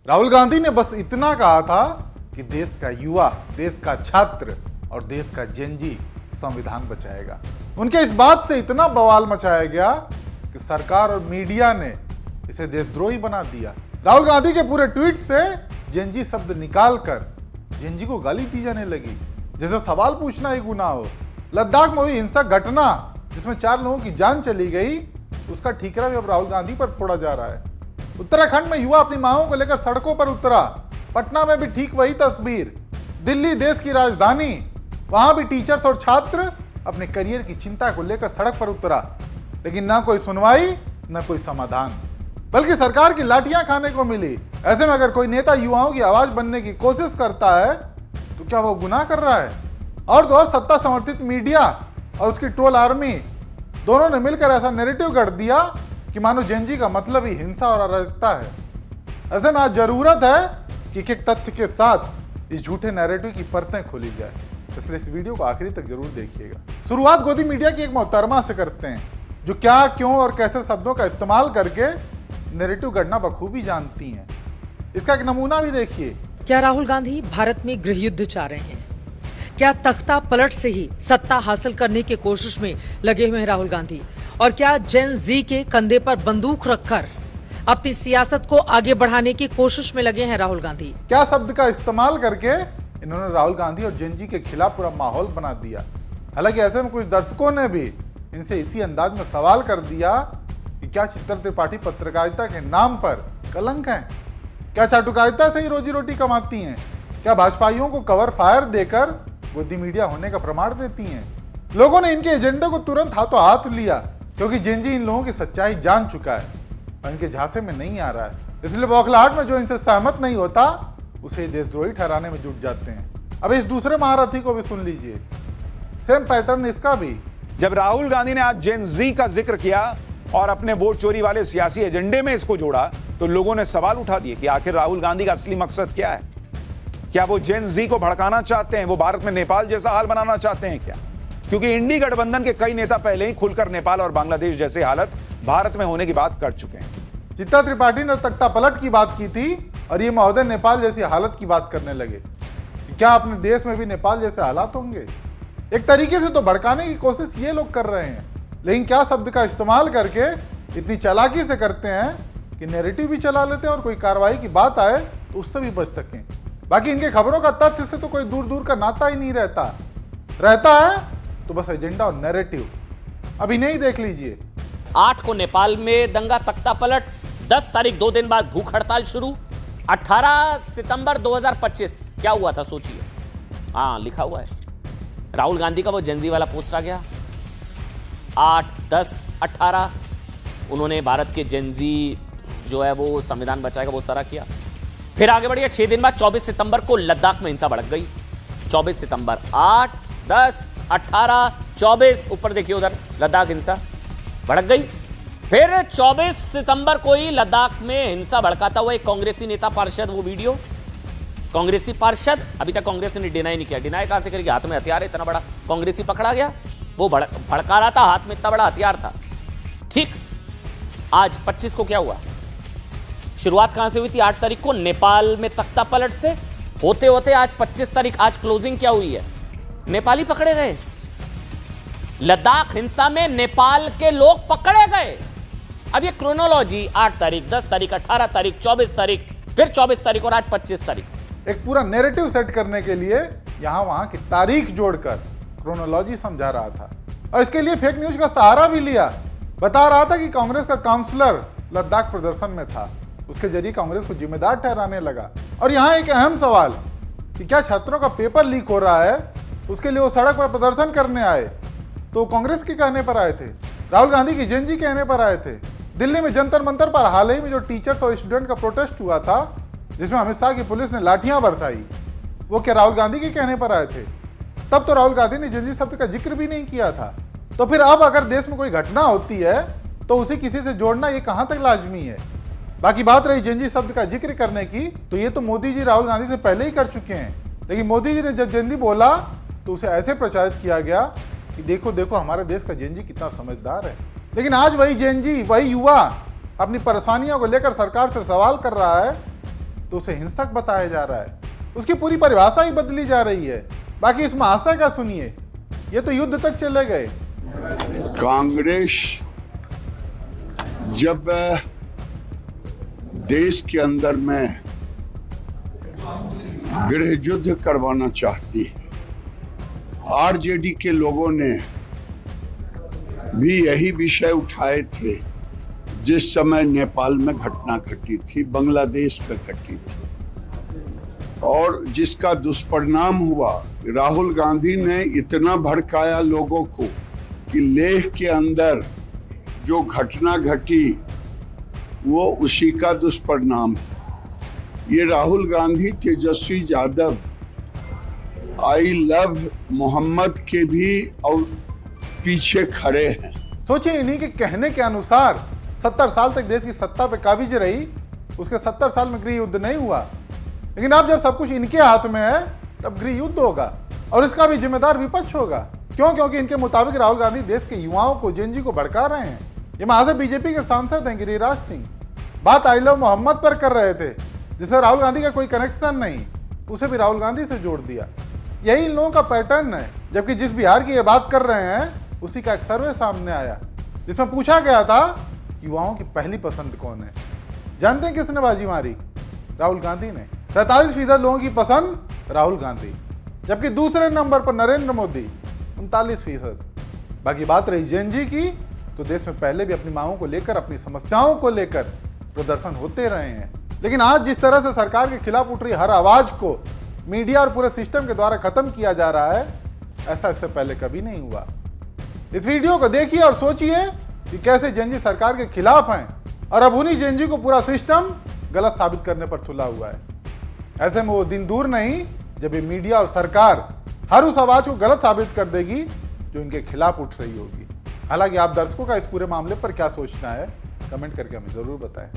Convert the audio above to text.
राहुल गांधी ने बस इतना कहा था कि देश का युवा, देश का छात्र और देश का जेनजी संविधान बचाएगा। उनके इस बात से इतना बवाल मचाया गया कि सरकार और मीडिया ने इसे देशद्रोही बना दिया। राहुल गांधी के पूरे ट्वीट से जेनजी शब्द निकालकर जेनजी को गाली दी जाने लगी, जैसे सवाल पूछना ही गुनाह हो। लद्दाख में हुई हिंसक घटना जिसमें 4 लोगों की जान चली गई, उसका ठीकरा भी अब राहुल गांधी पर फोड़ा जा रहा है। उत्तराखंड में युवा अपनी मांगों को लेकर सड़कों पर उतरा। पटना में भी ठीक वही तस्वीर। दिल्ली देश की राजधानी, वहां भी टीचर्स और छात्र अपने करियर की चिंता को लेकर सड़क पर उतरा, लेकिन ना कोई सुनवाई ना कोई समाधान, बल्कि सरकार की लाठियां खाने को मिली। ऐसे में अगर कोई नेता युवाओं की आवाज बनने की कोशिश करता है तो क्या वो गुनाह कर रहा है? और तो और सत्ता समर्थित मीडिया और उसकी ट्रोल आर्मी दोनों ने मिलकर ऐसा नैरेटिव गढ़ दिया कि मानो जेनजी का मतलब ही हिंसा और अराजकता है। ऐसे में आज जरूरत है कि एक तथ्य के साथ इस झूठे नैरेटिव की परतें खोली जाए, इसलिए इस वीडियो को आखिरी तक जरूर देखिएगा। शुरुआत गोदी मीडिया की एक मोहतरमा से करते हैं, जो क्या, क्यों और कैसे शब्दों का इस्तेमाल करके नैरेटिव गढ़ना बखूबी जानती हैं। इसका एक नमूना भी देखिए। क्या राहुल गांधी भारत में गृह युद्ध चाह रहे हैं? क्या तख्ता पलट से ही सत्ता हासिल करने की कोशिश में लगे हुए हैं राहुल गांधी? और क्या जेन जी के कंधे पर बंदूक रखकर अपनी सियासत को आगे बढ़ाने की कोशिश में लगे हैं राहुल गांधी? क्या शब्द का इस्तेमाल करके इन्होंने राहुल गांधी और जेन जी के खिलाफ पूरा माहौल बना दिया। हालांकि ऐसे में कुछ दर्शकों ने भी इनसे इसी अंदाज में सवाल कर दिया कि क्या चित्तर त्रिपाठी पत्रकारिता के नाम पर कलंक है? क्या चाटुकारिता से ही रोजी रोटी कमाती हैं? क्या भाजपाइयों को कवर फायर देकर गोदी मीडिया होने का प्रमाण देती हैं? लोगों ने इनके एजेंडे को तुरंत हाथों हाथ लिया, क्योंकि जेनजी इन लोगों की सच्चाई जान चुका है और इनके झांसे में नहीं आ रहा है। इसलिए बौखलाहट में जो इनसे सहमत नहीं होता उसे देशद्रोही ठहराने में जुट जाते हैं। अब इस दूसरे महारथी को भी सुन लीजिए, सेम पैटर्न इसका भी। जब राहुल गांधी ने आज जेन जी का जिक्र किया और अपने वोट चोरी वाले सियासी एजेंडे में इसको जोड़ा, तो लोगों ने सवाल उठा दिए कि आखिर राहुल गांधी का असली मकसद क्या है? क्या वो जेन जी को भड़काना चाहते हैं? वो भारत में नेपाल जैसा हाल बनाना चाहते हैं क्या? क्योंकि इंडी गठबंधन के कई नेता पहले ही खुलकर नेपाल और बांग्लादेश जैसे हालत भारत में होने की बात कर चुके हैं। चित्ता त्रिपाठी ने तख्ता पलट की बात की थी और ये महोदय नेपाल जैसी हालत की बात करने लगे। क्या अपने देश में भी नेपाल जैसे हालात होंगे? एक तरीके से तो भड़काने की कोशिश ये लोग कर रहे हैं, लेकिन क्या शब्द का इस्तेमाल करके इतनी चालाकी से करते हैं कि नैरेटिव भी चला लेते हैं और कोई कार्रवाई की बात आए तो उससे भी बच सकें। बाकी इनके खबरों का तथ्य से तो कोई दूर दूर का नाता ही नहीं रहता है तो बस एजेंडा और नैरेटिव। अभी नहीं देख लीजिए। 8 को नेपाल में दंगा तख्ता पलट, 10 तारीख 2 दिन बाद भूख हड़ताल शुरू, 18 सितंबर 2025 क्या हुआ था सोचिए। हाँ, लिखा हुआ है। राहुल गांधी का वो जेनजी वाला पोस्ट आ गया। 8, 10, 18 उन्होंने भारत के जेनजी जो है वो संविधान बचाएगा वो सारा किया। फिर आगे बढ़िए, 6 दिन बाद 24 सितंबर को लद्दाख में हिंसा भड़क गई। 24 सितंबर 8, 10, 18, 24 ऊपर देखिए, उधर लद्दाख हिंसा भड़क गई। फिर 24 सितंबर को ही लद्दाख में हिंसा भड़काता हुआ एक कांग्रेसी नेता पार्षद, वो वीडियो कांग्रेसी पार्षद, अभी तक कांग्रेस ने डिनाई नहीं किया। डिनाई कहां से करेगी? हाथ में हथियार है, इतना बड़ा कांग्रेसी पकड़ा गया, वो भड़का रहा था, हाथ में इतना बड़ा हथियार था। ठीक आज 25 को क्या हुआ? शुरुआत कहां से हुई थी? 8 तारीख को नेपाल में तख्ता पलट से होते होते आज 25 तारीख, आज क्लोजिंग क्या हुई है? नेपाली पकड़े गए। लद्दाख हिंसा में नेपाल के लोग पकड़े गए। अब ये क्रोनोलॉजी 8 तारीख, 10 तारीख, 18 तारीख, 24 तारीख, फिर 24 तारीख और आज 25 तारीख। एक पूरा नैरेटिव सेट करने के लिए यहां वहां की तारीख जोड़कर क्रोनोलॉजी समझा रहा था और इसके लिए फेक न्यूज का सहारा भी लिया। बता रहा था कि कांग्रेस का काउंसलर लद्दाख प्रदर्शन में था, उसके जरिए कांग्रेस को जिम्मेदार ठहराने लगा। और यहां एक अहम सवाल कि क्या छात्रों का पेपर लीक हो रहा है, उसके लिए वो सड़क पर प्रदर्शन करने आए तो कांग्रेस के कहने पर आए थे, राहुल गांधी की जेनजी कहने पर आए थे। दिल्ली में जंतर मंतर पर हाल ही में जो टीचर्स और स्टूडेंट का प्रोटेस्ट हुआ था, जिसमें अमित शाह की पुलिस ने लाठियां बरसाई, वो क्या राहुल गांधी के कहने पर आए थे? तब तो राहुल गांधी ने जेनजी शब्द का जिक्र भी नहीं किया था। तो फिर अब अगर देश में कोई घटना होती है तो उसे किसी से जोड़ना ये कहां तक लाजमी है? बाकी बात रही जेनजी शब्द का जिक्र करने की, तो ये तो मोदी जी राहुल गांधी से पहले ही कर चुके हैं। लेकिन मोदी जी ने जब जेनजी बोला तो उसे ऐसे प्रचारित किया गया कि देखो देखो हमारे देश का जेनजी कितना समझदार है। लेकिन आज वही जेनजी, वही युवा अपनी परेशानियों को लेकर सरकार से सवाल कर रहा है तो उसे हिंसक बताया जा रहा है। उसकी पूरी परिभाषा ही बदली जा रही है। बाकी इस महाशय का सुनिए, ये तो युद्ध तक चले गए। कांग्रेस जब देश के अंदर में गृह युद्ध करवाना चाहती है, आरजेडी के लोगों ने भी यही विषय उठाए थे जिस समय नेपाल में घटना घटी थी, बांग्लादेश में घटी थी, और जिसका दुष्परिणाम हुआ। राहुल गांधी ने इतना भड़काया लोगों को कि लेह के अंदर जो घटना घटी वो उसी का दुष्परिणाम है। ये राहुल गांधी, तेजस्वी यादव, आई लव मोहम्मद के भी और पीछे खड़े हैं। सोचिए, इन्हीं के कहने के अनुसार 70 साल तक देश की सत्ता पे काबिज रही, उसके 70 साल में गृह युद्ध नहीं हुआ। लेकिन अब जब सब कुछ इनके हाथ में है तब गृह युद्ध होगा, और इसका भी जिम्मेदार विपक्ष होगा। क्यों? क्योंकि इनके मुताबिक राहुल गांधी देश के युवाओं को, जेन जी को भड़का रहे हैं। ये महाशय बीजेपी के सांसद हैं, गिरिराज सिंह। बात आई लव मोहम्मद पर कर रहे थे, जिससे राहुल गांधी का कोई कनेक्शन नहीं, उसे भी राहुल गांधी से जोड़ दिया। यही इन लोगों का पैटर्न है। जबकि जिस बिहार की ये बात कर रहे हैं उसी का एक सर्वे सामने आया, जिसमें पूछा गया था कि युवाओं की पहली पसंद कौन है। जानते हैं किसने बाजी मारी? राहुल गांधी ने। 47% लोगों की पसंद राहुल गांधी, जबकि दूसरे नंबर पर नरेंद्र मोदी 39%। बाकी बात रही जेन जी की, तो देश में पहले भी अपनी मांगों को लेकर, अपनी समस्याओं को लेकर प्रदर्शन होते रहे हैं। लेकिन आज जिस तरह से सरकार के खिलाफ उठ रही हर आवाज को मीडिया और पूरे सिस्टम के द्वारा खत्म किया जा रहा है, ऐसा इससे पहले कभी नहीं हुआ। इस वीडियो को देखिए और सोचिए कि कैसे जेन जी सरकार के खिलाफ हैं, और अब उन्हीं जेन जी को पूरा सिस्टम गलत साबित करने पर तुला हुआ है। ऐसे में वो दिन दूर नहीं जब ये मीडिया और सरकार हर उस आवाज को गलत साबित कर देगी जो इनके खिलाफ उठ रही होगी। हालांकि आप दर्शकों का इस पूरे मामले पर क्या सोचना है, कमेंट करके हमें जरूर बताएं।